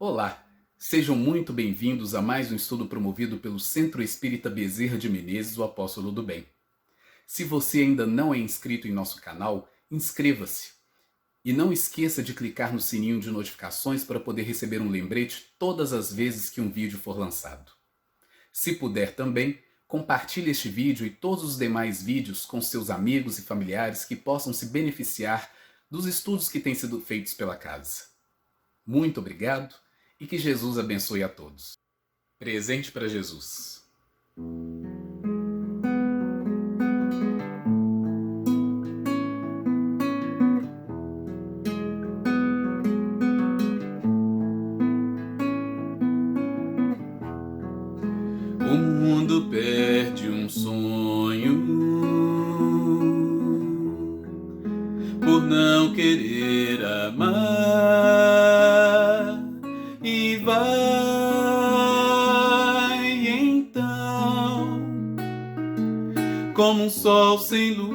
Olá, sejam muito bem-vindos a mais um estudo promovido pelo Centro Espírita Bezerra de Menezes, o Apóstolo do Bem. Se você ainda não é inscrito em nosso canal, inscreva-se. E não esqueça de clicar no sininho de notificações para poder receber um lembrete todas as vezes que um vídeo for lançado. Se puder também, compartilhe este vídeo e todos os demais vídeos com seus amigos e familiares que possam se beneficiar dos estudos que têm sido feitos pela casa. Muito obrigado e que Jesus abençoe a todos. Presente para Jesus. O mundo perde um sonho por não querer amar e vai então como um sol sem luz,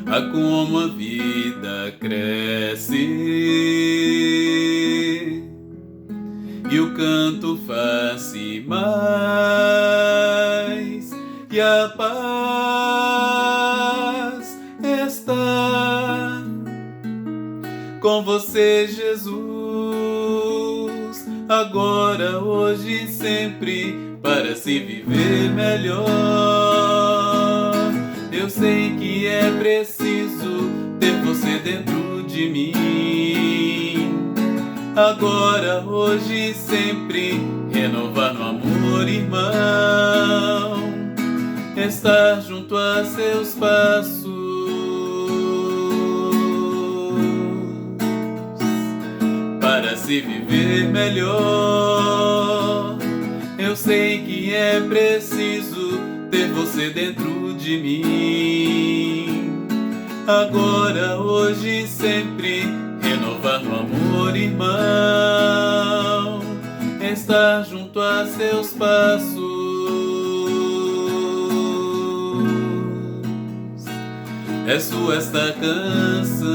a como a vida cresce e o canto faz-se mais e a paz está com você, Jesus, agora, hoje e sempre, para se viver melhor. Eu sei que é preciso ter você dentro de mim, agora, hoje e sempre, renovar no amor, irmão, estar junto a seus passos, para se viver melhor. Eu sei que é preciso ter você dentro de mim, agora, hoje e sempre, renovar no amor, irmão, estar junto a seus passos. É sua esta canção,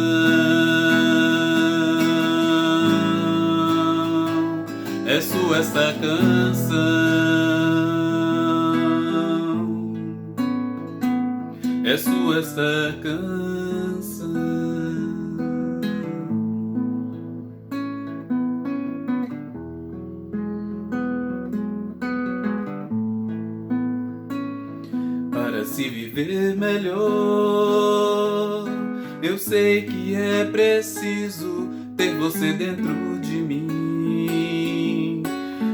é sua esta canção, é sua esta canção. Para se viver melhor, eu sei que é preciso ter você dentro de mim,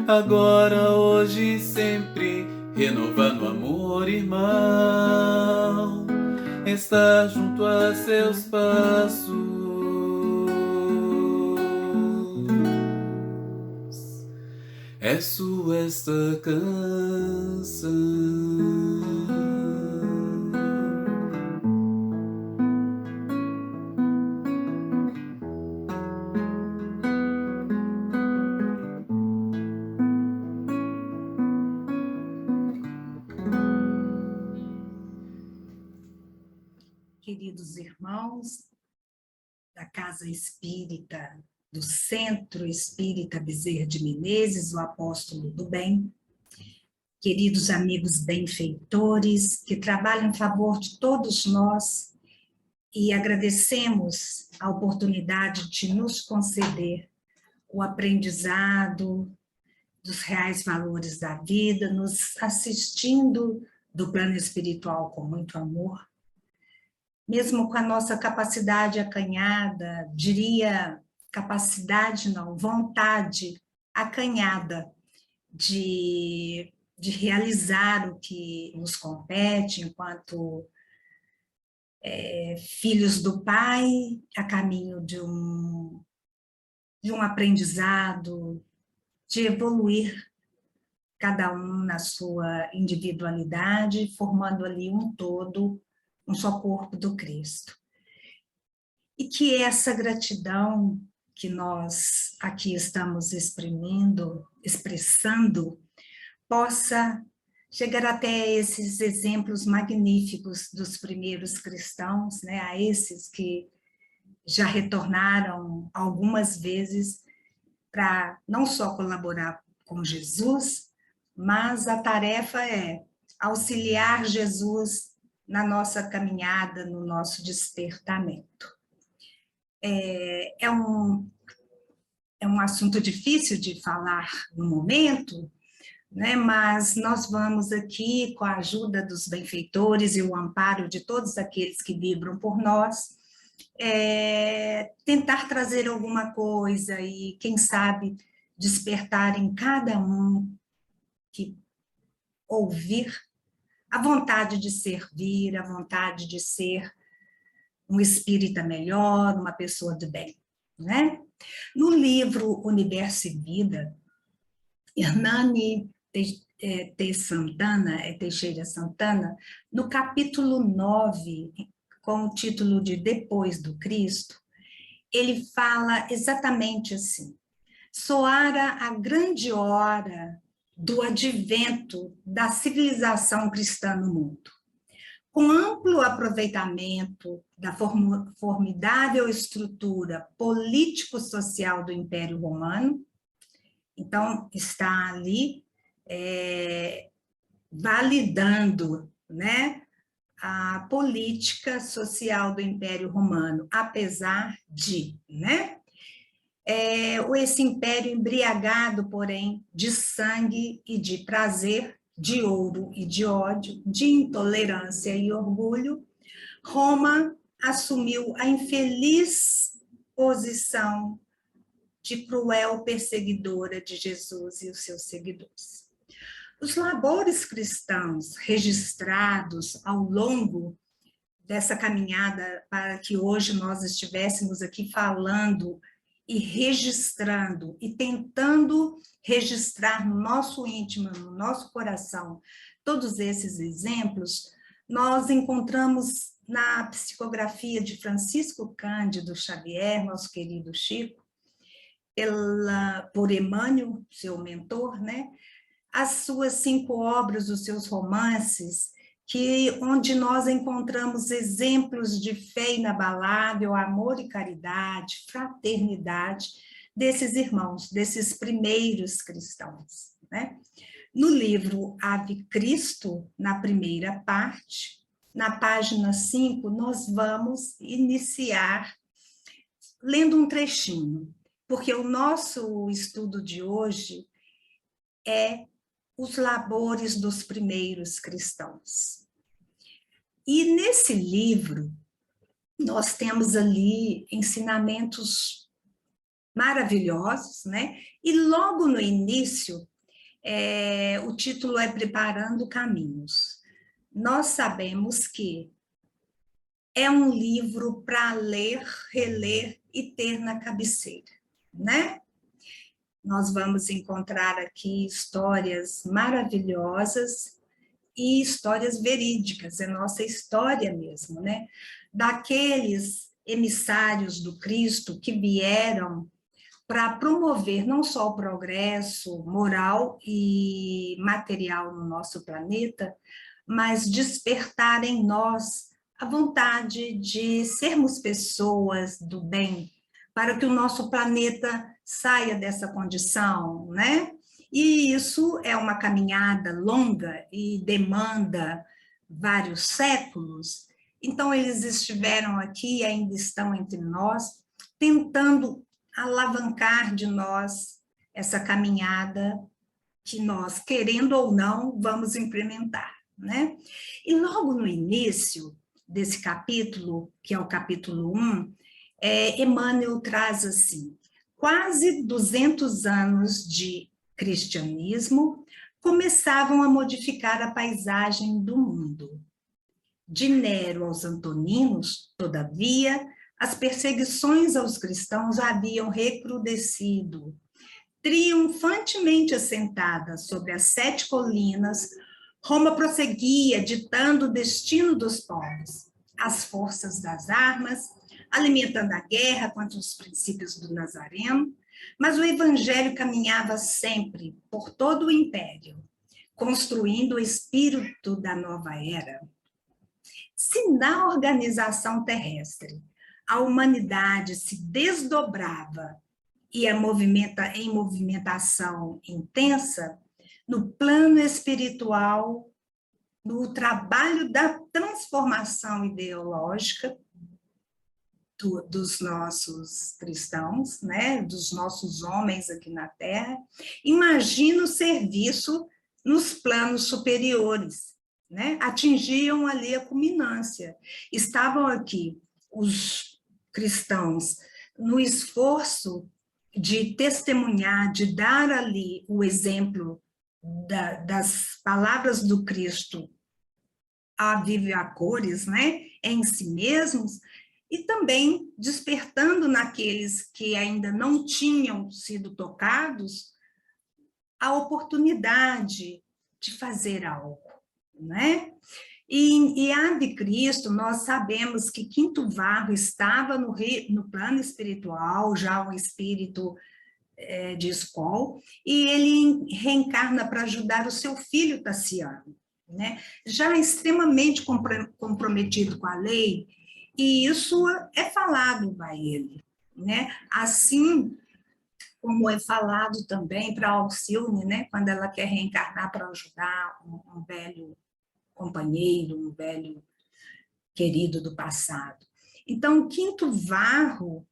agora, hoje e sempre, renovar no amor, irmão, estar junto a seus passos. É sua esta canção. Queridos irmãos da Casa Espírita, do Centro Espírita Bezerra de Menezes, o Apóstolo do Bem, queridos amigos benfeitores que trabalham em favor de todos nós, e agradecemos a oportunidade de nos conceder o aprendizado dos reais valores da vida, nos assistindo do plano espiritual com muito amor, mesmo com a nossa capacidade acanhada, diria capacidade não, vontade acanhada de realizar o que nos compete enquanto filhos do Pai, a caminho de um aprendizado, de evoluir cada um na sua individualidade, formando ali um todo, um só corpo do Cristo. E que essa gratidão que nós aqui estamos expressando, possa chegar até esses exemplos magníficos dos primeiros cristãos, né, a esses que já retornaram algumas vezes para não só colaborar com Jesus, mas a tarefa é auxiliar Jesus na nossa caminhada, no nosso despertamento. É um assunto difícil de falar no momento, né? Mas nós vamos aqui, com a ajuda dos benfeitores e o amparo de todos aqueles que vibram por nós, tentar trazer alguma coisa e, quem sabe, despertar em cada um que ouvir a vontade de servir, a vontade de ser um espírita melhor, uma pessoa de bem, né? No livro Universo e Vida, Hernani Teixeira Santana, no capítulo 9, com o título de Depois do Cristo, ele fala exatamente assim: soara a grande hora do advento da civilização cristã no mundo. Com amplo aproveitamento da formidável estrutura político-social do Império Romano, então está ali validando, né, a política social do Império Romano, apesar de, né, esse império embriagado, porém, de sangue e de prazer, de ouro e de ódio, de intolerância e orgulho, Roma assumiu a infeliz posição de cruel perseguidora de Jesus e os seus seguidores. Os labores cristãos registrados ao longo dessa caminhada para que hoje nós estivéssemos aqui falando e registrando e tentando registrar no nosso íntimo, no nosso coração, todos esses exemplos, nós encontramos na psicografia de Francisco Cândido Xavier, nosso querido Chico, por Emmanuel, seu mentor, né? As suas 5 obras, os seus romances, onde nós encontramos exemplos de fé inabalável, amor e caridade, fraternidade desses irmãos, desses primeiros cristãos, né? No livro Ave Cristo, na primeira parte, na página 5, nós vamos iniciar lendo um trechinho, porque o nosso estudo de hoje é os labores dos primeiros cristãos. E nesse livro, nós temos ali ensinamentos maravilhosos, né? E logo no início, o título é Preparando Caminhos. Nós sabemos que é um livro para ler, reler e ter na cabeceira, né? Nós vamos encontrar aqui histórias maravilhosas e histórias verídicas, é nossa história mesmo, né? Daqueles emissários do Cristo que vieram para promover não só o progresso moral e material no nosso planeta, mas despertar em nós a vontade de sermos pessoas do bem, para que o nosso planeta saia dessa condição, né? E isso é uma caminhada longa e demanda vários séculos. Então, eles estiveram aqui e ainda estão entre nós, tentando alavancar de nós essa caminhada que nós, querendo ou não, vamos implementar, né? E logo no início desse capítulo, que é o capítulo 1, Emmanuel traz assim: quase 200 anos de cristianismo começavam a modificar a paisagem do mundo. De Nero aos Antoninos, todavia, as perseguições aos cristãos haviam recrudescido. Triunfantemente assentada sobre as 7 colinas, Roma prosseguia ditando o destino dos povos. As forças das armas, alimentando a guerra contra os princípios do Nazareno, mas o evangelho caminhava sempre por todo o império, construindo o espírito da nova era. Se na organização terrestre a humanidade se desdobrava e em movimentação intensa, no plano espiritual, no trabalho da transformação ideológica dos nossos cristãos, né, dos nossos homens aqui na Terra, imagina o serviço nos planos superiores, né? Atingiam ali a culminância. Estavam aqui os cristãos no esforço de testemunhar, de dar ali o exemplo das palavras do Cristo a vivo e a cores, né, em si mesmos, e também despertando naqueles que ainda não tinham sido tocados a oportunidade de fazer algo, né? E Ave Cristo, nós sabemos que Quinto Varro estava no plano espiritual, já um espírito de escola, e ele reencarna para ajudar o seu filho Tassiano, né? Já extremamente comprometido com a lei, e isso é falado para ele, né? Assim como é falado também para Alcione, né? Quando ela quer reencarnar para ajudar um velho companheiro, um velho querido do passado. Então, o Quinto Varro,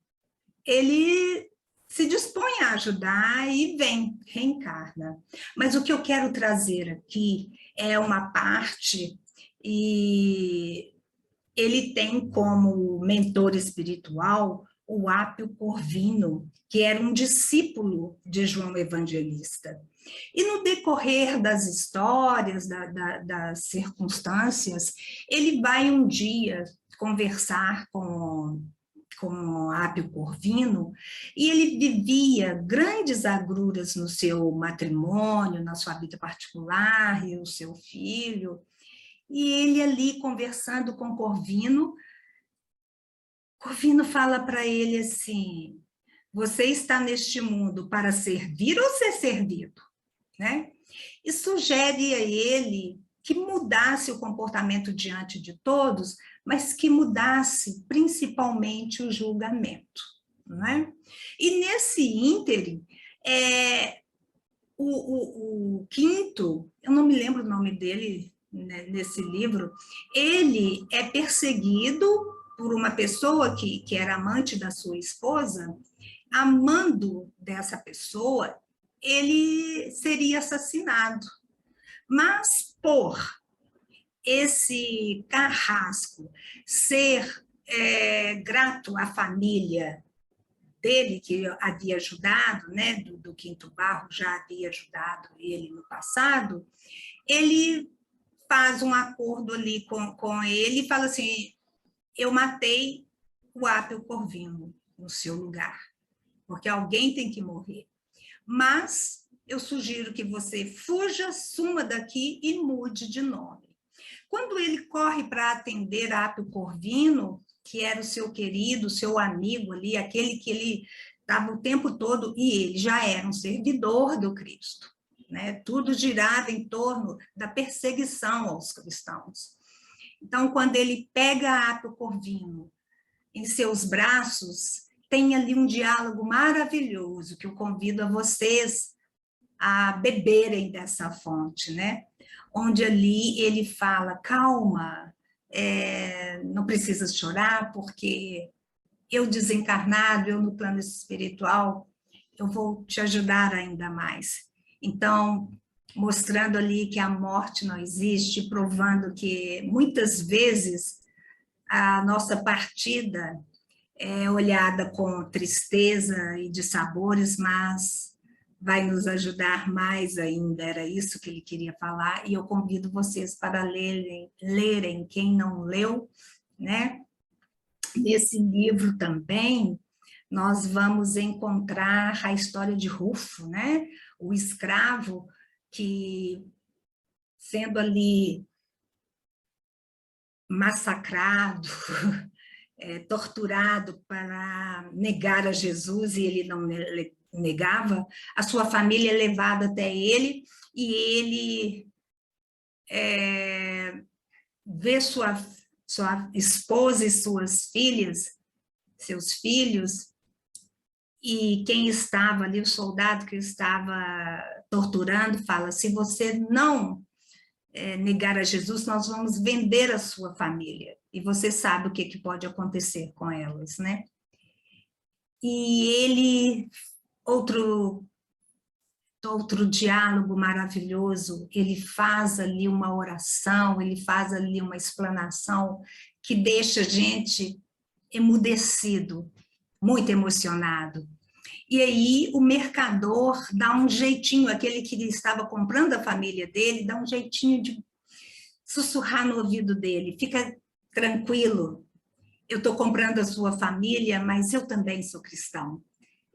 ele se dispõe a ajudar e vem, reencarna. Mas o que eu quero trazer aqui é uma parte, e ele tem como mentor espiritual o Apio Corvino, que era um discípulo de João Evangelista. E no decorrer das histórias, das circunstâncias, ele vai um dia conversar com Apio Corvino, e ele vivia grandes agruras no seu matrimônio, na sua vida particular, e o seu filho. E ele ali conversando com Corvino fala para ele assim: você está neste mundo para servir ou ser servido? Né? E sugere a ele que mudasse o comportamento diante de todos, mas que mudasse principalmente o julgamento. Né? E nesse ínterim, o Quinto, eu não me lembro o nome dele, né, nesse livro, ele é perseguido por uma pessoa que era amante da sua esposa. Amando dessa pessoa, ele seria assassinado. Mas por esse carrasco ser grato à família dele, que havia ajudado, né, do Quinto Varro, já havia ajudado ele no passado, ele faz um acordo ali com ele e fala assim: eu matei o Apio Corvino no seu lugar, porque alguém tem que morrer. Mas eu sugiro que você fuja, suma daqui e mude de nome. Quando ele corre para atender Apio Corvino, que era o seu querido, seu amigo ali, aquele que ele estava o tempo todo, e ele já era um servidor do Cristo, né? Tudo girava em torno da perseguição aos cristãos. Então, quando ele pega Apio Corvino em seus braços, tem ali um diálogo maravilhoso que eu convido a vocês a beberem dessa fonte, né? Onde ali ele fala: calma, não precisa chorar, porque eu desencarnado, eu no plano espiritual, eu vou te ajudar ainda mais. Então, mostrando ali que a morte não existe, provando que muitas vezes a nossa partida é olhada com tristeza e dissabores, mas vai nos ajudar mais ainda, era isso que ele queria falar, e eu convido vocês para lerem quem não leu, né? Nesse livro também, nós vamos encontrar a história de Rufo, né? O escravo que, sendo ali massacrado, torturado para negar a Jesus, e ele não negava, a sua família é levada até ele, e ele ver sua esposa e suas filhas, seus filhos, e quem estava ali, o soldado que estava torturando, fala, se você não negar a Jesus, nós vamos vender a sua família, e você sabe o que pode acontecer com elas, né? E ele, outro diálogo maravilhoso, ele faz ali uma oração, ele faz ali uma explanação que deixa a gente emudecido, muito emocionado. E aí o mercador dá um jeitinho, aquele que estava comprando a família dele, dá um jeitinho de sussurrar no ouvido dele, fica tranquilo, eu estou comprando a sua família, mas eu também sou cristão,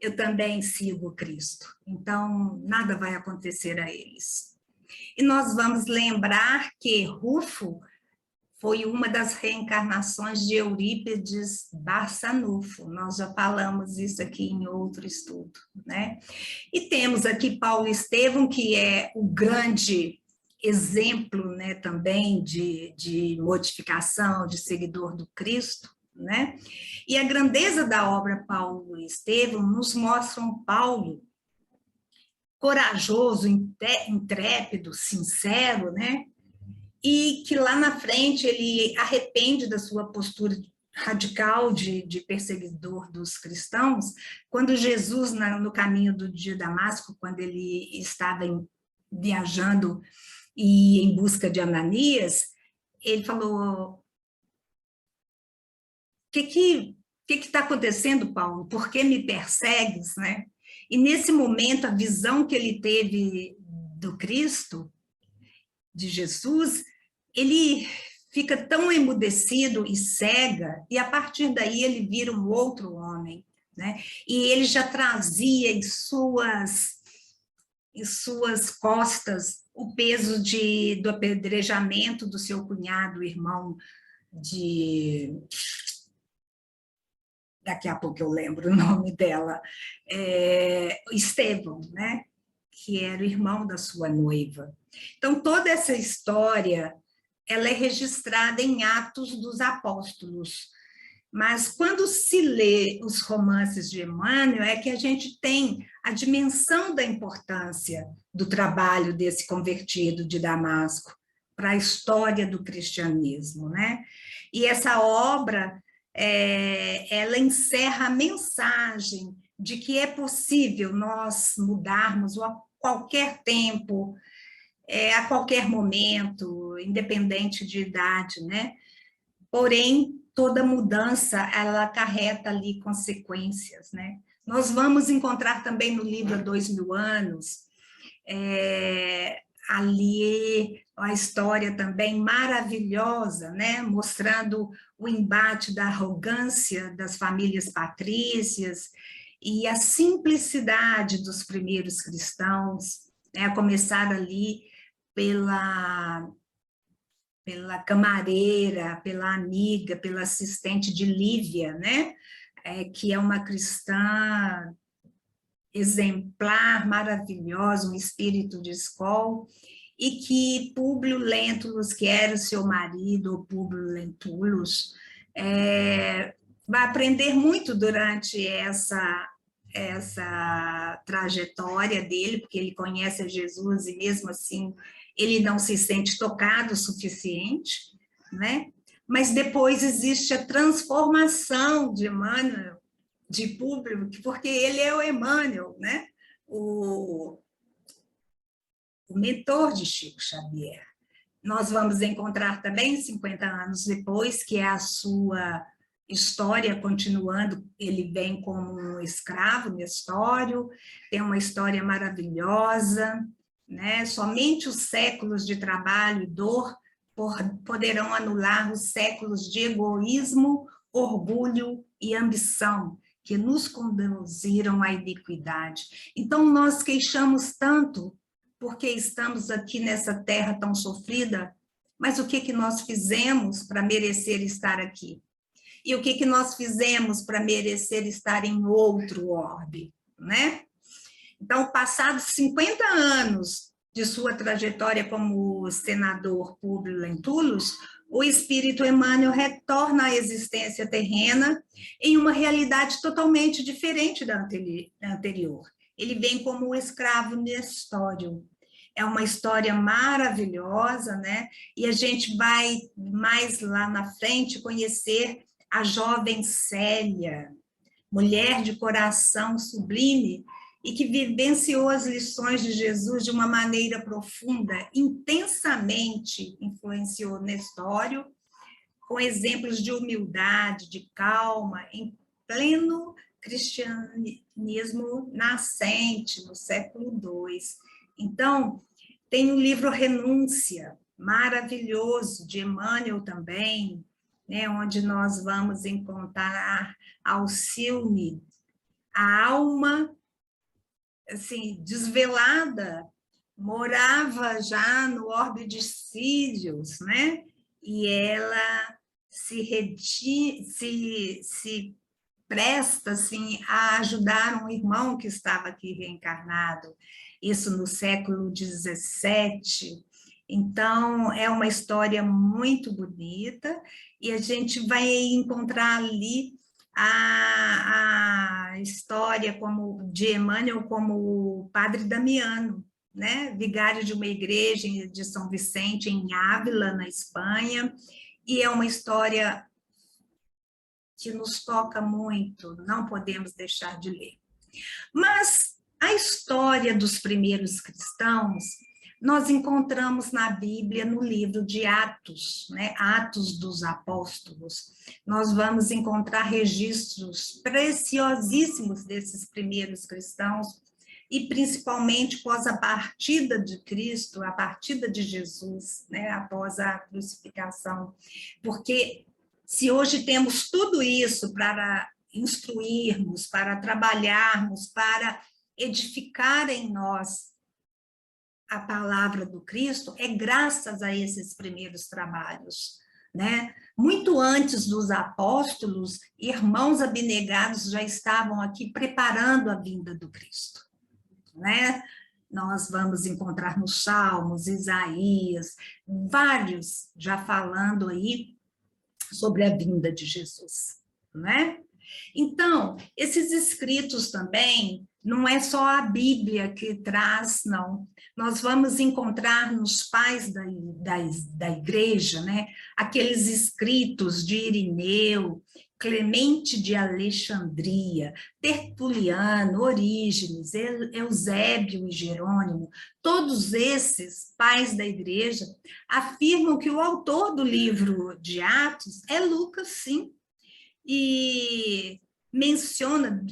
eu também sigo Cristo, então nada vai acontecer a eles. E nós vamos lembrar que Rufo foi uma das reencarnações de Eurípides Barçanufo, nós já falamos isso aqui em outro estudo, né? E temos aqui Paulo Estevão, que é o grande exemplo, né, também de modificação, de seguidor do Cristo, né? E a grandeza da obra Paulo Estevão nos mostra um Paulo corajoso, intrépido, sincero, né? E que lá na frente ele arrepende da sua postura radical de perseguidor dos cristãos, quando Jesus, no caminho de Damasco, quando ele estava viajando e em busca de Ananias, ele falou, o que está acontecendo, Paulo? Por que me persegues, né? E nesse momento, a visão que ele teve do Cristo, de Jesus, ele fica tão emudecido e cega, e a partir daí ele vira um outro homem, né? E ele já trazia em suas costas o peso do apedrejamento do seu cunhado, irmão daqui a pouco eu lembro o nome dela, Estevão, né? Que era o irmão da sua noiva. Então, toda essa história, ela é registrada em Atos dos Apóstolos, mas quando se lê os romances de Emmanuel, é que a gente tem a dimensão da importância do trabalho desse convertido de Damasco para a história do cristianismo, né? E essa obra, ela encerra a mensagem de que é possível nós mudarmos a qualquer tempo, a qualquer momento, independente de idade, né? Porém, toda mudança, ela acarreta ali consequências, né? Nós vamos encontrar também no livro 2000 anos, ali a história também maravilhosa, né? Mostrando o embate da arrogância das famílias patrícias e a simplicidade dos primeiros cristãos, né? A começar ali pela camareira, pela amiga, pela assistente de Lívia, né? Que é uma cristã exemplar, maravilhosa, um espírito de escola, e que Públio Lentulus, que era o seu marido, ou Públio Lentulus, vai aprender muito durante essa trajetória dele, porque ele conhece Jesus e mesmo assim ele não se sente tocado o suficiente, né? Mas depois existe a transformação de Emmanuel, de Públio, porque ele é o Emmanuel, né? O mentor de Chico Xavier. Nós vamos encontrar também, 50 anos depois, que é a sua história continuando, ele vem como um escravo nestório, tem uma história maravilhosa, né? Somente os séculos de trabalho e dor poderão anular os séculos de egoísmo, orgulho e ambição, que nos conduziram à iniquidade. Então, nós queixamos tanto porque estamos aqui nessa terra tão sofrida, mas o que nós fizemos para merecer estar aqui? E o que nós fizemos para merecer estar em outro orbe, né? Então, passados 50 anos de sua trajetória como senador Públio Lentulus, o espírito Emmanuel retorna à existência terrena em uma realidade totalmente diferente da anterior. Ele vem como o escravo Nestório. É uma história maravilhosa, né? E a gente vai mais lá na frente conhecer a jovem Célia, mulher de coração sublime, e que vivenciou as lições de Jesus de uma maneira profunda, intensamente influenciou Nestório, com exemplos de humildade, de calma, em pleno cristianismo nascente, no século II. Então, tem o livro Renúncia, maravilhoso, de Emmanuel também, né, onde nós vamos encontrar Alcione, a alma assim, desvelada, morava já no orbe de Sírios, né? E ela se presta assim, a ajudar um irmão que estava aqui reencarnado, isso no século XVII. Então, é uma história muito bonita, e a gente vai encontrar ali a história como de Emmanuel como o padre Damiano, né? Vigário de uma igreja de São Vicente, em Ávila, na Espanha, e é uma história que nos toca muito, não podemos deixar de ler. Mas a história dos primeiros cristãos nós encontramos na Bíblia, no livro de Atos, né? Atos dos Apóstolos. Nós vamos encontrar registros preciosíssimos desses primeiros cristãos, e principalmente após a partida de Cristo, a partida de Jesus, né? Após a crucificação. Porque se hoje temos tudo isso para instruirmos, para trabalharmos, para edificar em nós a palavra do Cristo, é graças a esses primeiros trabalhos, né? Muito antes dos apóstolos, irmãos abnegados já estavam aqui preparando a vinda do Cristo, né? Nós vamos encontrar nos Salmos, Isaías, vários já falando aí sobre a vinda de Jesus, né? Então, esses escritos também, não é só a Bíblia que traz, não. Nós vamos encontrar nos pais da igreja, né? Aqueles escritos de Irineu, Clemente de Alexandria, Tertuliano, Orígenes, Eusébio e Jerônimo, todos esses pais da igreja afirmam que o autor do livro de Atos é Lucas, sim, e menciona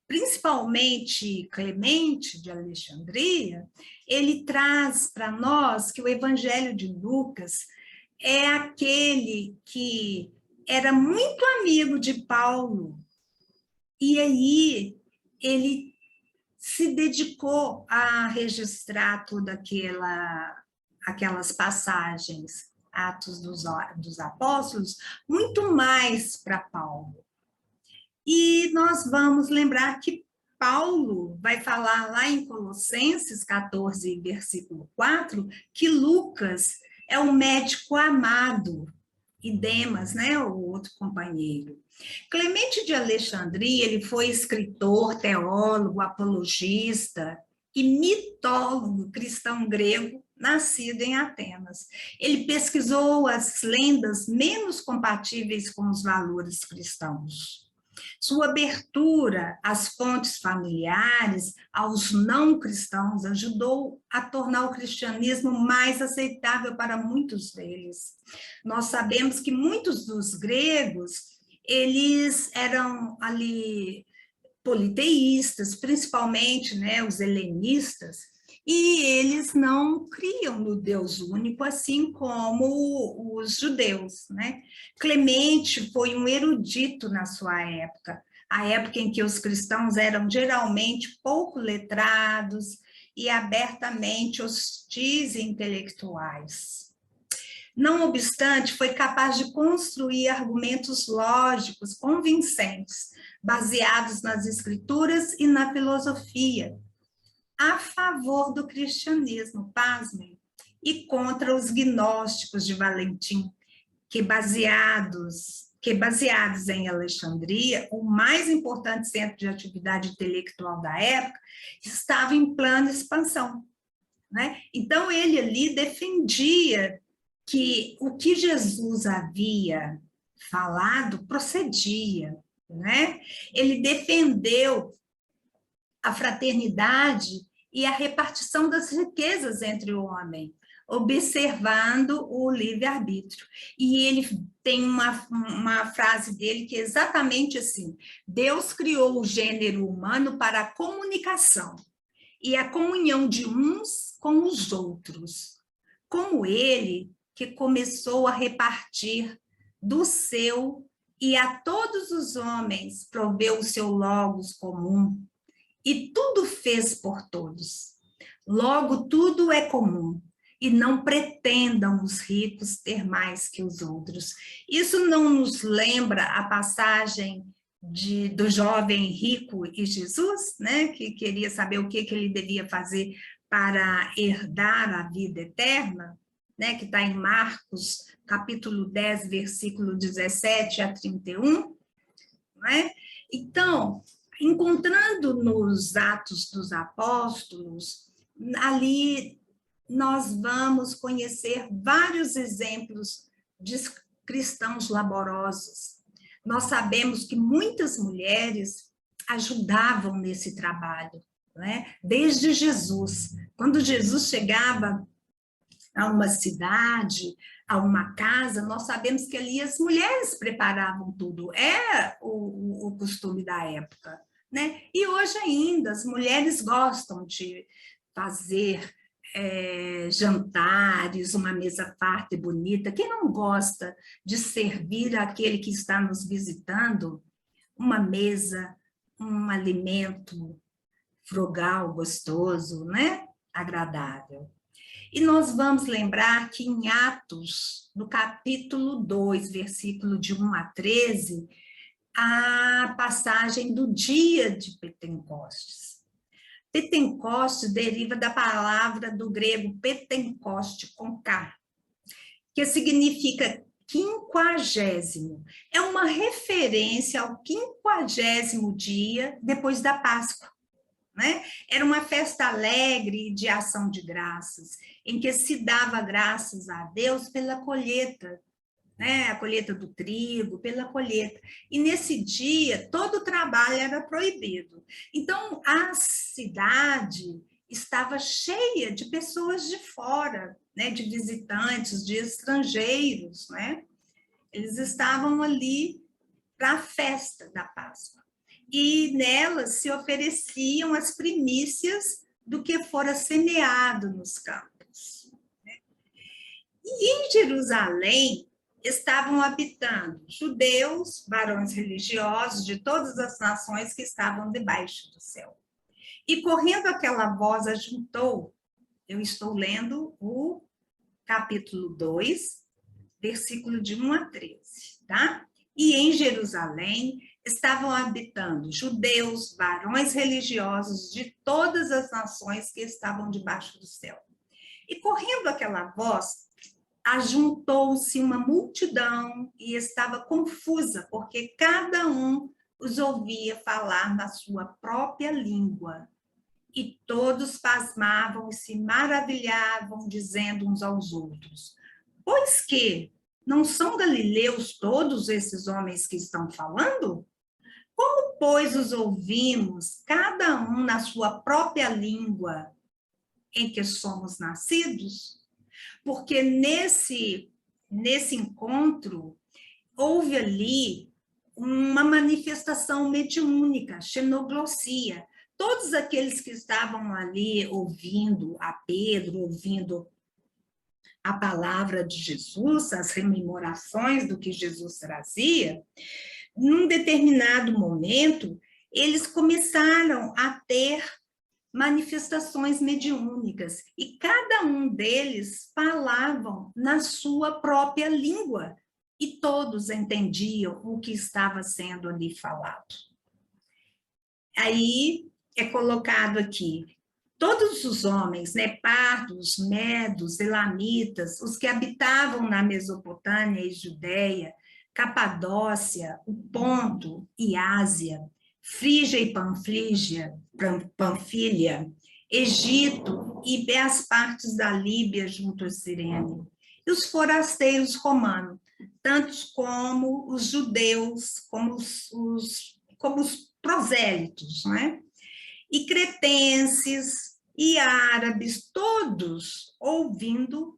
principalmente Clemente de Alexandria. Ele traz para nós que o Evangelho de Lucas é aquele que era muito amigo de Paulo, e aí ele se dedicou a registrar todas aquelas passagens, Atos dos Apóstolos, muito mais para Paulo. E nós vamos lembrar que Paulo vai falar lá em Colossenses 14, versículo 4, que Lucas é o médico amado, e Demas, né, o outro companheiro. Clemente de Alexandria, ele foi escritor, teólogo, apologista e mitólogo cristão grego, nascido em Atenas. Ele pesquisou as lendas menos compatíveis com os valores cristãos. Sua abertura às fontes familiares, aos não cristãos, ajudou a tornar o cristianismo mais aceitável para muitos deles. Nós sabemos que muitos dos gregos, eles eram ali politeístas, principalmente, né, os helenistas, e eles não criam no Deus único, assim como os judeus, né? Clemente foi um erudito na sua época, a época em que os cristãos eram geralmente pouco letrados e abertamente hostis e intelectuais. Não obstante, foi capaz de construir argumentos lógicos, convincentes, baseados nas escrituras e na filosofia, a favor do cristianismo, pasmem, e contra os gnósticos de Valentim, que baseados em Alexandria, o mais importante centro de atividade intelectual da época, estava em plena expansão, né? Então, ele ali defendia que o que Jesus havia falado procedia, né? Ele defendeu a fraternidade e a repartição das riquezas entre o homem, observando o livre-arbítrio. E ele tem uma frase dele que é exatamente assim: Deus criou o gênero humano para a comunicação e a comunhão de uns com os outros, como ele que começou a repartir do seu e a todos os homens proveu o seu logos comum, e tudo fez por todos. Logo, tudo é comum, e não pretendam os ricos ter mais que os outros. Isso não nos lembra a passagem do jovem rico e Jesus, né, que queria saber o que ele devia fazer para herdar a vida eterna, né, que está em Marcos, capítulo 10, versículo 17 a 31, né? Então, encontrando nos Atos dos Apóstolos, ali nós vamos conhecer vários exemplos de cristãos laborosos. Nós sabemos que muitas mulheres ajudavam nesse trabalho, né? Desde Jesus. Quando Jesus chegava a uma cidade, a uma casa, nós sabemos que ali as mulheres preparavam tudo, é o costume da época, né? E hoje ainda as mulheres gostam de fazer jantares, uma mesa farta e bonita. Quem não gosta de servir aquele que está nos visitando uma mesa, um alimento frugal, gostoso, né? Agradável. E nós vamos lembrar que em Atos, no capítulo 2, versículo de 1 a 13, a passagem do dia de Pentecostes. Pentecostes deriva da palavra do grego Pentecoste, com K, que significa 50º. É uma referência ao 50º dia depois da Páscoa. Né? Era uma festa alegre de ação de graças, em que se dava graças a Deus pela colheita, né? A colheita do trigo, pela colheita. E nesse dia, todo o trabalho era proibido. Então, a cidade estava cheia de pessoas de fora, né? De visitantes, de estrangeiros, né? Eles estavam ali para a festa da Páscoa. E nelas se ofereciam as primícias do que fora semeado nos campos. E em Jerusalém estavam habitando judeus, varões religiosos de todas as nações que estavam debaixo do céu. E correndo aquela voz ajuntou, eu estou lendo o capítulo 2, versículo de 1 a 13, tá? E em Jerusalém estavam habitando judeus, varões religiosos de todas as nações que estavam debaixo do céu. E correndo aquela voz, ajuntou-se uma multidão e estava confusa, porque cada um os ouvia falar na sua própria língua. E todos pasmavam e se maravilhavam, dizendo uns aos outros: pois que não são galileus todos esses homens que estão falando? Como, pois, os ouvimos, cada um na sua própria língua em que somos nascidos? Porque nesse encontro, houve ali uma manifestação mediúnica, xenoglossia. Todos aqueles que estavam ali ouvindo a Pedro, ouvindo a palavra de Jesus, as rememorações do que Jesus trazia, num determinado momento, eles começaram a ter manifestações mediúnicas, e cada um deles falavam na sua própria língua, e todos entendiam o que estava sendo ali falado. Aí é colocado aqui: Todos os homens, né, pardos, medos, elamitas, os que habitavam na Mesopotâmia e Judéia, Capadócia, o Ponto e Ásia, Frígia e Panfilha, Egito e as partes da Líbia junto a Cirene, e os forasteiros romanos, tantos como os judeus, como os prosélitos, né? E cretenses e árabes, todos ouvindo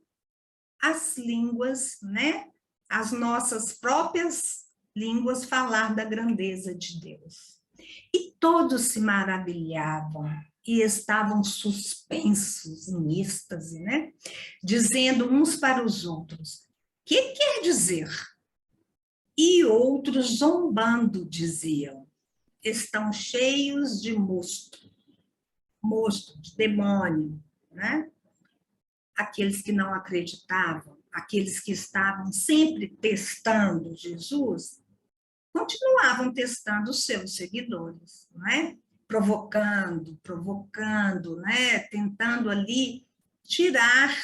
as línguas, né? As nossas próprias línguas falar da grandeza de Deus. E todos se maravilhavam e estavam suspensos em êxtase, né? Dizendo uns para os outros: que quer dizer? E outros zombando diziam: estão cheios de mosto, de demônio, né? Aqueles que não acreditavam, aqueles que estavam sempre testando Jesus, continuavam testando os seus seguidores, não é? Provocando, né? Tentando ali tirar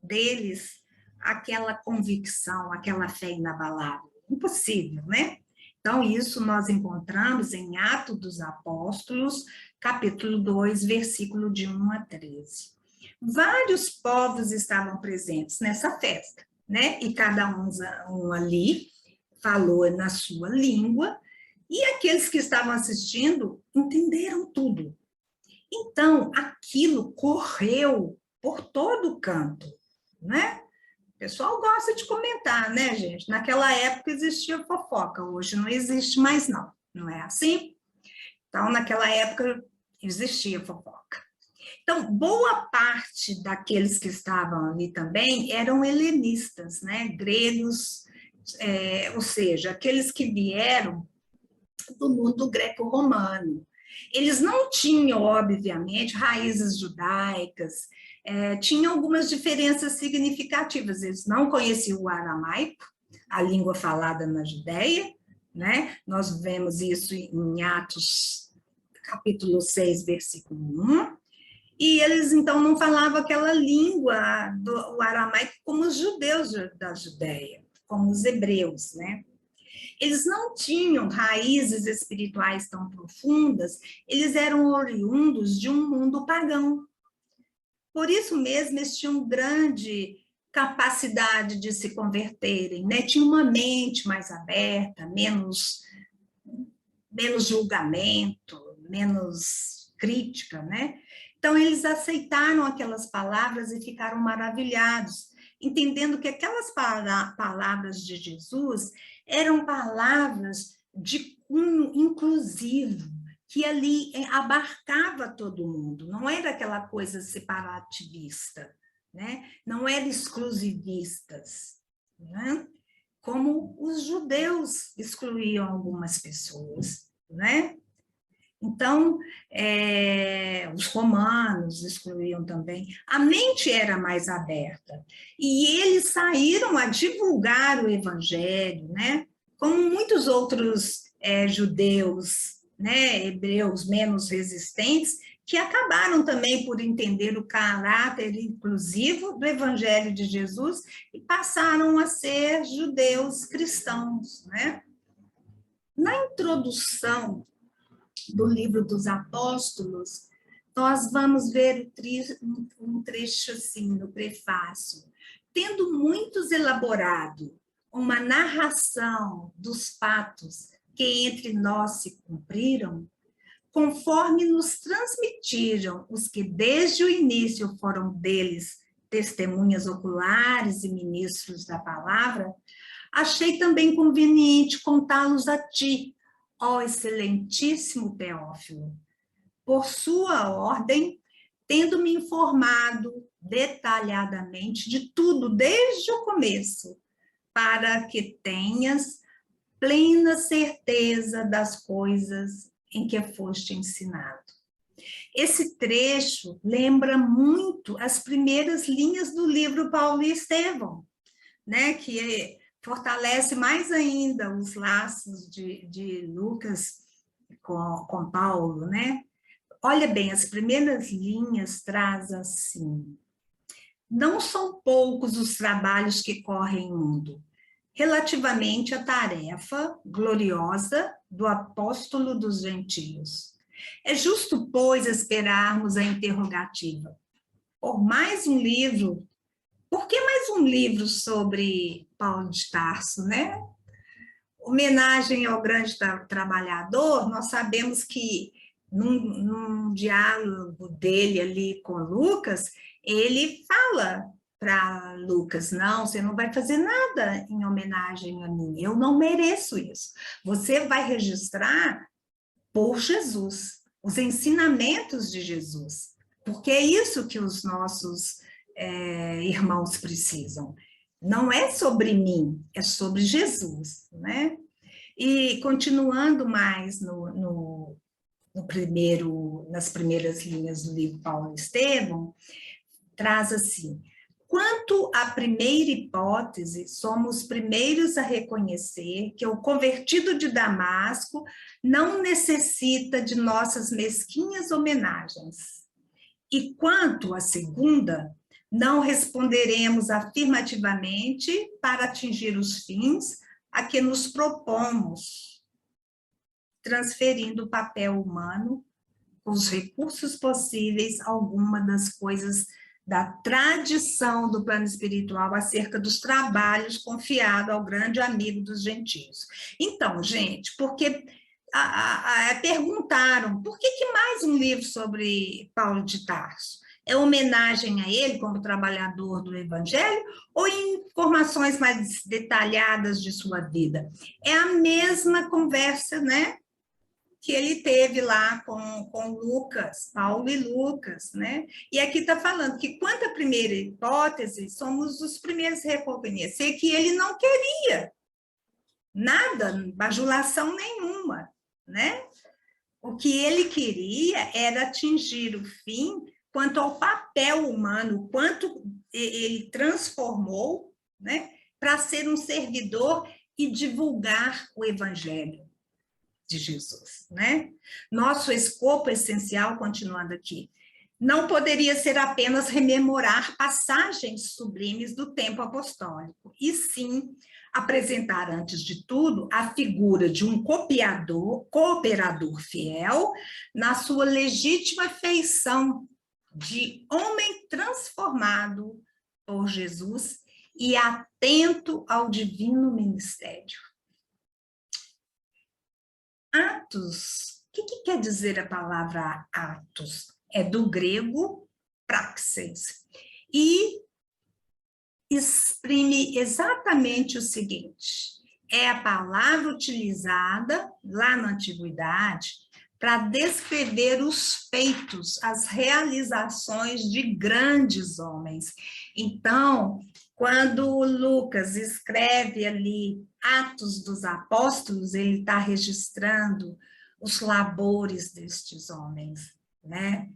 deles aquela convicção, aquela fé inabalável. Impossível, né? Então, isso nós encontramos em Atos dos Apóstolos, capítulo 2, versículo de 1 a 13. Vários povos estavam presentes nessa festa, né? E cada um ali falou na sua língua, e aqueles que estavam assistindo entenderam tudo. Então, aquilo correu por todo o canto, né? O pessoal gosta de comentar, né, gente? Naquela época existia fofoca, hoje não existe mais, não é assim? Então, naquela época existia fofoca. Então, boa parte daqueles que estavam ali também eram helenistas, né? Gregos, ou seja, aqueles que vieram do mundo greco-romano. Eles não tinham, obviamente, raízes judaicas, tinham algumas diferenças significativas. Eles não conheciam o aramaico, a língua falada na Judéia, né? Nós vemos isso em Atos, capítulo 6, versículo 1. E eles, então, não falavam aquela língua do aramaico como os judeus da Judéia, como os hebreus, né? Eles não tinham raízes espirituais tão profundas, eles eram oriundos de um mundo pagão. Por isso mesmo, eles tinham grande capacidade de se converterem, né? Tinham uma mente mais aberta, menos julgamento, menos crítica, né? Então, eles aceitaram aquelas palavras e ficaram maravilhados, entendendo que aquelas palavras de Jesus eram palavras de cunho inclusivo, que ali abarcava todo mundo, não era aquela coisa separativista, né? Não era exclusivistas, né? Como os judeus excluíam algumas pessoas, né? Então, os romanos excluíam também. A mente era mais aberta. E eles saíram a divulgar o evangelho, né? Como muitos outros judeus, né? Hebreus menos resistentes, que acabaram também por entender o caráter inclusivo do evangelho de Jesus e passaram a ser judeus cristãos, né? Na introdução do livro dos Apóstolos, nós vamos ver um trecho assim, no prefácio. Tendo muitos elaborado uma narração dos fatos que entre nós se cumpriram, conforme nos transmitiram os que desde o início foram deles testemunhas oculares e ministros da palavra, achei também conveniente contá-los a ti, ó excelentíssimo Teófilo, por sua ordem, tendo-me informado detalhadamente de tudo desde o começo, para que tenhas plena certeza das coisas em que foste ensinado. Esse trecho lembra muito as primeiras linhas do livro Paulo e Estevão, né, que fortalece mais ainda os laços de Lucas com Paulo, né? olha bem, as primeiras linhas trazem assim: não são poucos os trabalhos que correm no mundo, relativamente à tarefa gloriosa do apóstolo dos gentios. É justo, pois, esperarmos a interrogativa. Por mais um livro, por que mais um livro sobre Paulo de Tarso, né? Homenagem ao grande trabalhador, nós sabemos que num diálogo dele ali com Lucas, ele fala para Lucas: não, você não vai fazer nada em homenagem a mim, eu não mereço isso. Você vai registrar por Jesus, os ensinamentos de Jesus, porque é isso que os nossos irmãos precisam. Não é sobre mim, é sobre Jesus, né? E continuando mais nas primeiras linhas do livro Paulo e Estevão, traz assim: quanto à primeira hipótese, somos os primeiros a reconhecer que o convertido de Damasco não necessita de nossas mesquinhas homenagens. E quanto à segunda, não responderemos afirmativamente para atingir os fins a que nos propomos, transferindo o papel humano, com os recursos possíveis, alguma das coisas da tradição do plano espiritual acerca dos trabalhos confiados ao grande amigo dos gentios. Então, gente, porque perguntaram, por que mais um livro sobre Paulo de Tarso? É homenagem a ele como trabalhador do evangelho ou informações mais detalhadas de sua vida? É a mesma conversa, né, que ele teve lá com Lucas, Paulo e Lucas, né? E aqui está falando que, quanto à primeira hipótese, somos os primeiros a reconhecer que ele não queria nada, bajulação nenhuma, né? O que ele queria era atingir o fim quanto ao papel humano, quanto ele transformou, né, para ser um servidor e divulgar o evangelho de Jesus, né? Nosso escopo essencial, continuando aqui, não poderia ser apenas rememorar passagens sublimes do tempo apostólico, e sim apresentar, antes de tudo, a figura de um cooperador fiel na sua legítima feição de homem transformado por Jesus e atento ao divino ministério. Atos, o que quer dizer a palavra atos? É do grego praxis, e exprime exatamente o seguinte: é a palavra utilizada lá na antiguidade para descrever os feitos, as realizações de grandes homens. Então, quando Lucas escreve ali Atos dos Apóstolos, ele está registrando os labores destes homens, né?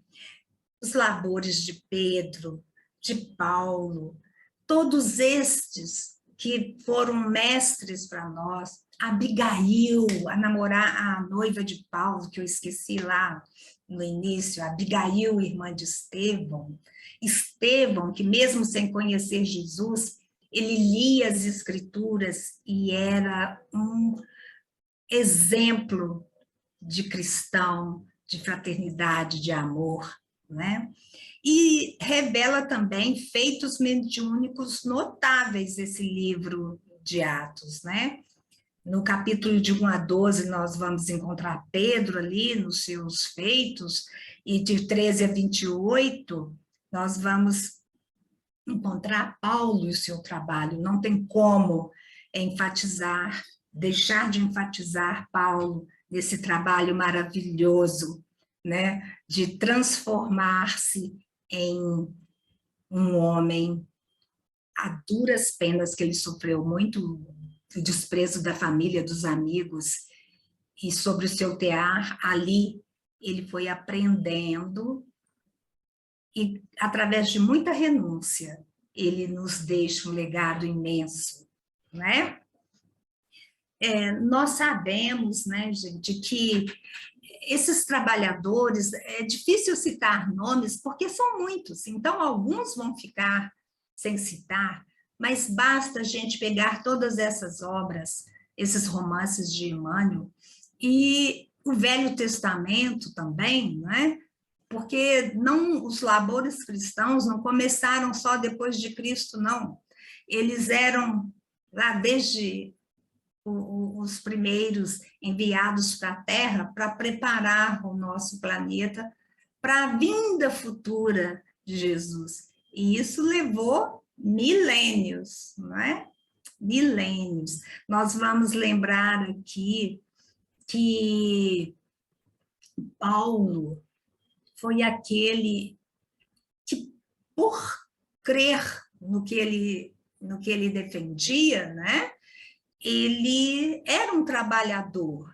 Os labores de Pedro, de Paulo, todos estes que foram mestres para nós. Abigail, a noiva de Paulo, que eu esqueci lá no início, Abigail, irmã de Estevão. Estevão, que mesmo sem conhecer Jesus, ele lia as escrituras e era um exemplo de cristão, de fraternidade, de amor, né? E revela também feitos mediúnicos notáveis esse livro de Atos, né? No capítulo de 1 a 12, nós vamos encontrar Pedro ali nos seus feitos, e de 13 a 28, nós vamos encontrar Paulo e o seu trabalho. Não tem como deixar de enfatizar Paulo nesse trabalho maravilhoso, né, de transformar-se em um homem a duras penas, que ele sofreu muito o desprezo da família, dos amigos, e sobre o seu tear, ali ele foi aprendendo, e através de muita renúncia, ele nos deixa um legado imenso, né? Nós sabemos, né, gente, que esses trabalhadores, é difícil citar nomes, porque são muitos, então alguns vão ficar sem citar, mas basta a gente pegar todas essas obras, esses romances de Emmanuel, e o Velho Testamento também, não é? Porque não, os labores cristãos não começaram só depois de Cristo, não. Eles eram lá desde os primeiros enviados para a Terra para preparar o nosso planeta para a vinda futura de Jesus. E isso levou milênios, não é? Milênios. Nós vamos lembrar aqui que Paulo foi aquele que, por crer no que ele defendia, né? Ele era um trabalhador,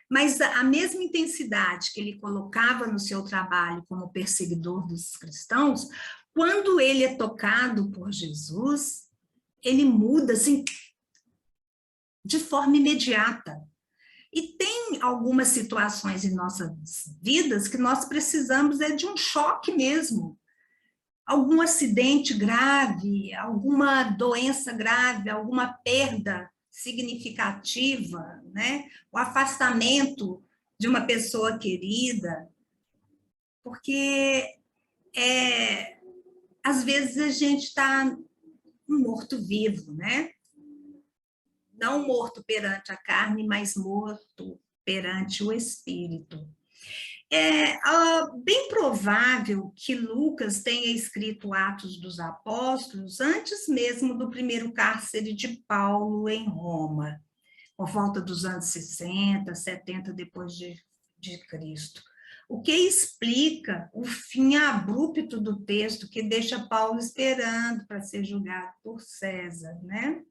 mas a mesma intensidade que ele colocava no seu trabalho como perseguidor dos cristãos, quando ele é tocado por Jesus, ele muda assim de forma imediata. E tem algumas situações em nossas vidas que nós precisamos de um choque mesmo, algum acidente grave, alguma doença grave, alguma perda significativa, né? O afastamento de uma pessoa querida, porque às vezes a gente está morto-vivo, né? Não morto perante a carne, mas morto perante o espírito. É bem provável que Lucas tenha escrito Atos dos Apóstolos antes mesmo do primeiro cárcere de Paulo em Roma, por volta dos anos 60, 70 depois de Cristo. O que explica o fim abrupto do texto, que deixa Paulo esperando para ser julgado por César, né?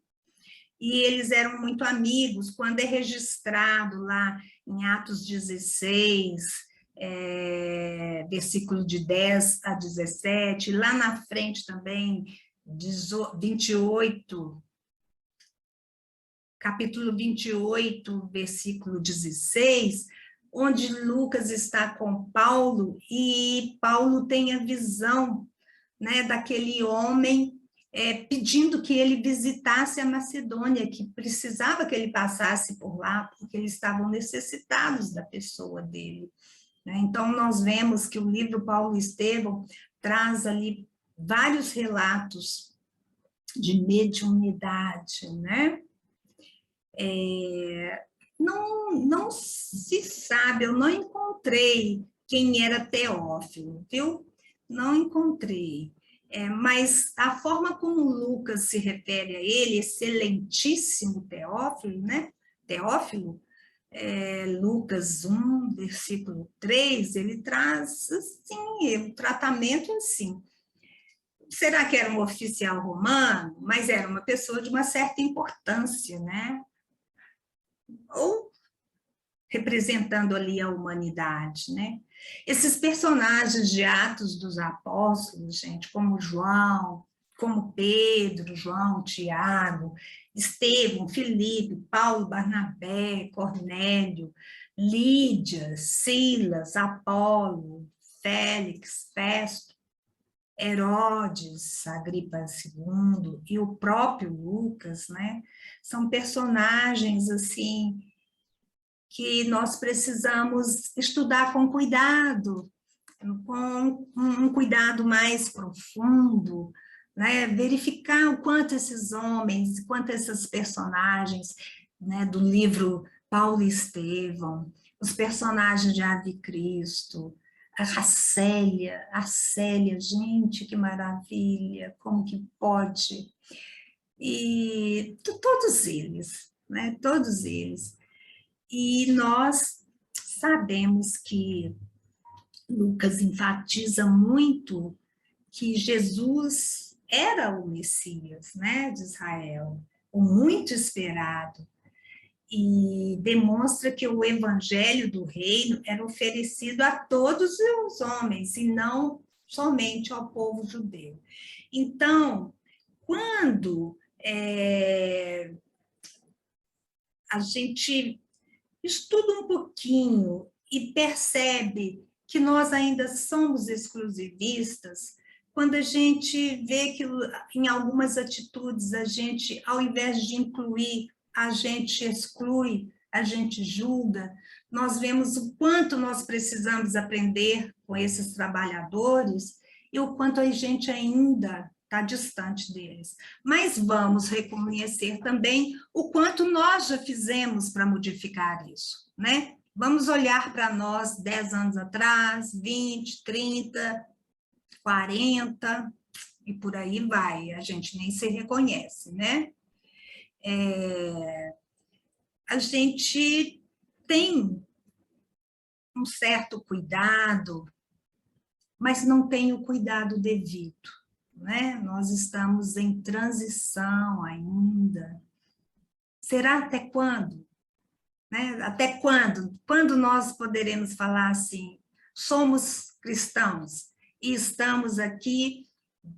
E eles eram muito amigos, quando é registrado lá em Atos 16, versículo de 10 a 17, lá na frente também, 28, capítulo 28, versículo 16, onde Lucas está com Paulo, e Paulo tem a visão, né, daquele homem pedindo que ele visitasse a Macedônia, que precisava que ele passasse por lá, porque eles estavam necessitados da pessoa dele. Então, nós vemos que o livro Paulo e Estevão traz ali vários relatos de mediunidade, né? Não se sabe, eu não encontrei quem era Teófilo, viu? Não encontrei. Mas a forma como Lucas se refere a ele, excelentíssimo Teófilo, né? Teófilo, Lucas 1, versículo 3, ele traz, assim, o tratamento assim. Será que era um oficial romano? Mas era uma pessoa de uma certa importância, né? Ou representando ali a humanidade, né? Esses personagens de Atos dos Apóstolos, gente, como João, como Pedro, João, Tiago, Estevão, Filipe, Paulo, Barnabé, Cornélio, Lídia, Silas, Apolo, Félix, Festo, Herodes, Agripa II e o próprio Lucas, né? São personagens assim que nós precisamos estudar com cuidado, com um cuidado mais profundo, né? Verificar o quanto esses homens, quanto essas personagens, né, do livro Paulo e Estevão, os personagens de Ave Cristo, a Célia, gente, que maravilha, como que pode? E todos eles, né? Todos eles. E nós sabemos que Lucas enfatiza muito que Jesus era o Messias, né, de Israel, o muito esperado, e demonstra que o evangelho do reino era oferecido a todos os homens, e não somente ao povo judeu. Então, quando a gente estuda um pouquinho e percebe que nós ainda somos exclusivistas quando a gente vê que em algumas atitudes a gente, ao invés de incluir, a gente exclui, a gente julga. Nós vemos o quanto nós precisamos aprender com esses trabalhadores e o quanto a gente ainda está distante deles. Mas vamos reconhecer também o quanto nós já fizemos para modificar isso, né? Vamos olhar para nós 10 anos atrás, 20, 30, 40, e por aí vai, a gente nem se reconhece, né? A gente tem um certo cuidado, mas não tem o cuidado devido, né? Nós estamos em transição ainda. Será até quando? Né? Até quando? Quando nós poderemos falar assim, somos cristãos e estamos aqui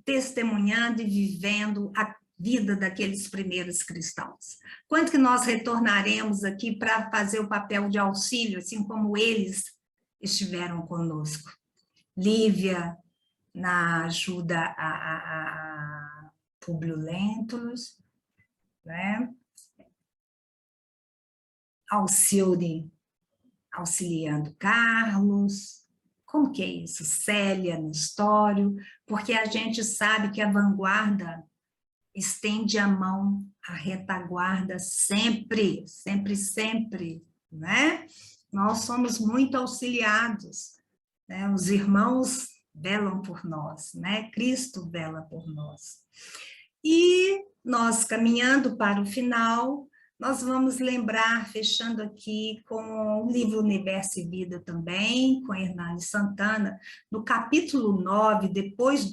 testemunhando e vivendo a vida daqueles primeiros cristãos? Quando que nós retornaremos aqui para fazer o papel de auxílio, assim como eles estiveram conosco? Lívia, na ajuda a Públio Lentulus, né? Alcione auxiliando Carlos, como que é isso? Célia, Nestório, porque a gente sabe que a vanguarda estende a mão à retaguarda sempre, sempre, sempre, né? Nós somos muito auxiliados, né? Os irmãos velam por nós, né? Cristo vela por nós. E nós, caminhando para o final, nós vamos lembrar, fechando aqui com o livro Universo e Vida também, com Hernani Santana, no capítulo 9, depois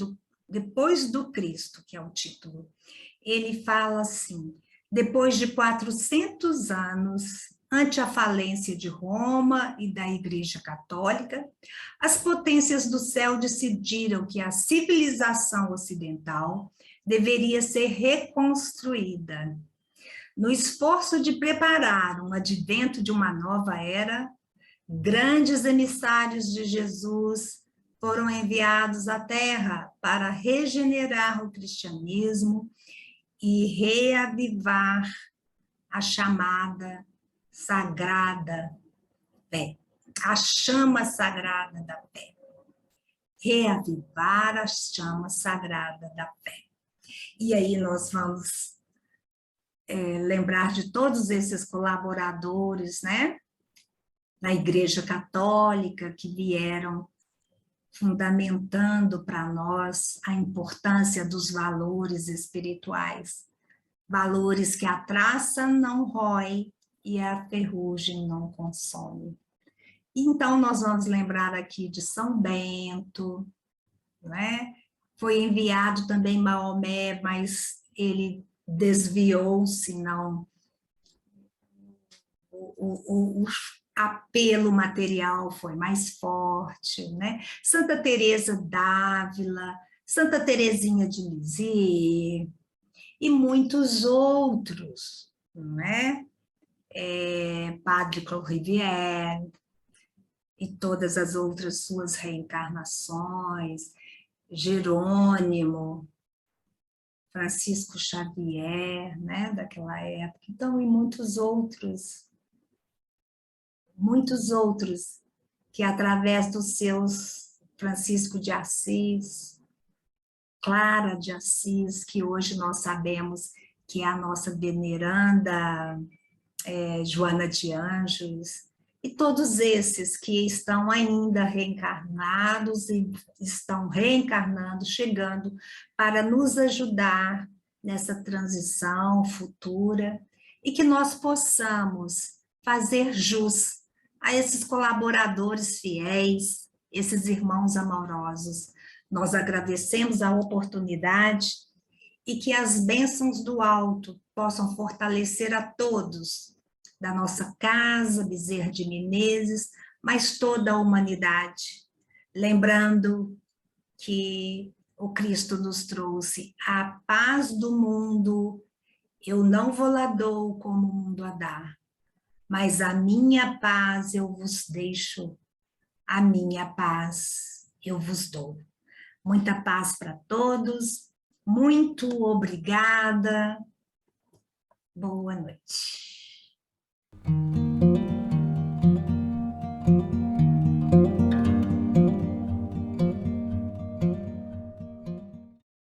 do Cristo, que é o título. Ele fala assim, depois de 400 anos, ante a falência de Roma e da Igreja Católica, as potências do céu decidiram que a civilização ocidental deveria ser reconstruída. No esforço de preparar um advento de uma nova era, grandes emissários de Jesus foram enviados à Terra para regenerar o cristianismo e reavivar a chamada sagrada fé, a chama sagrada da fé. Reavivar a chama sagrada da fé. E aí nós vamos lembrar de todos esses colaboradores, né, na Igreja Católica, que vieram fundamentando para nós a importância dos valores espirituais, valores que a traça não rói e a ferrugem não consome. Então, nós vamos lembrar aqui de São Bento, né? Foi enviado também Maomé, mas ele desviou-se, não. O apelo material foi mais forte, né? Santa Teresa d'Ávila, Santa Teresinha de Lisieux, e muitos outros, né? Padre Claude e todas as outras suas reencarnações, Jerônimo, Francisco Xavier, né, daquela época, então, e muitos outros que através dos seus Francisco de Assis, Clara de Assis, que hoje nós sabemos que é a nossa veneranda Joana de Anjos, e todos esses que estão ainda reencarnados e estão reencarnando, chegando para nos ajudar nessa transição futura e que nós possamos fazer jus a esses colaboradores fiéis, esses irmãos amorosos. Nós agradecemos a oportunidade e que as bênçãos do alto possam fortalecer a todos da nossa casa, Bezerra de Menezes, mas toda a humanidade, lembrando que o Cristo nos trouxe a paz do mundo, eu não vou lá dou como o mundo a dar, mas a minha paz eu vos deixo, a minha paz eu vos dou. Muita paz para todos, muito obrigada, boa noite.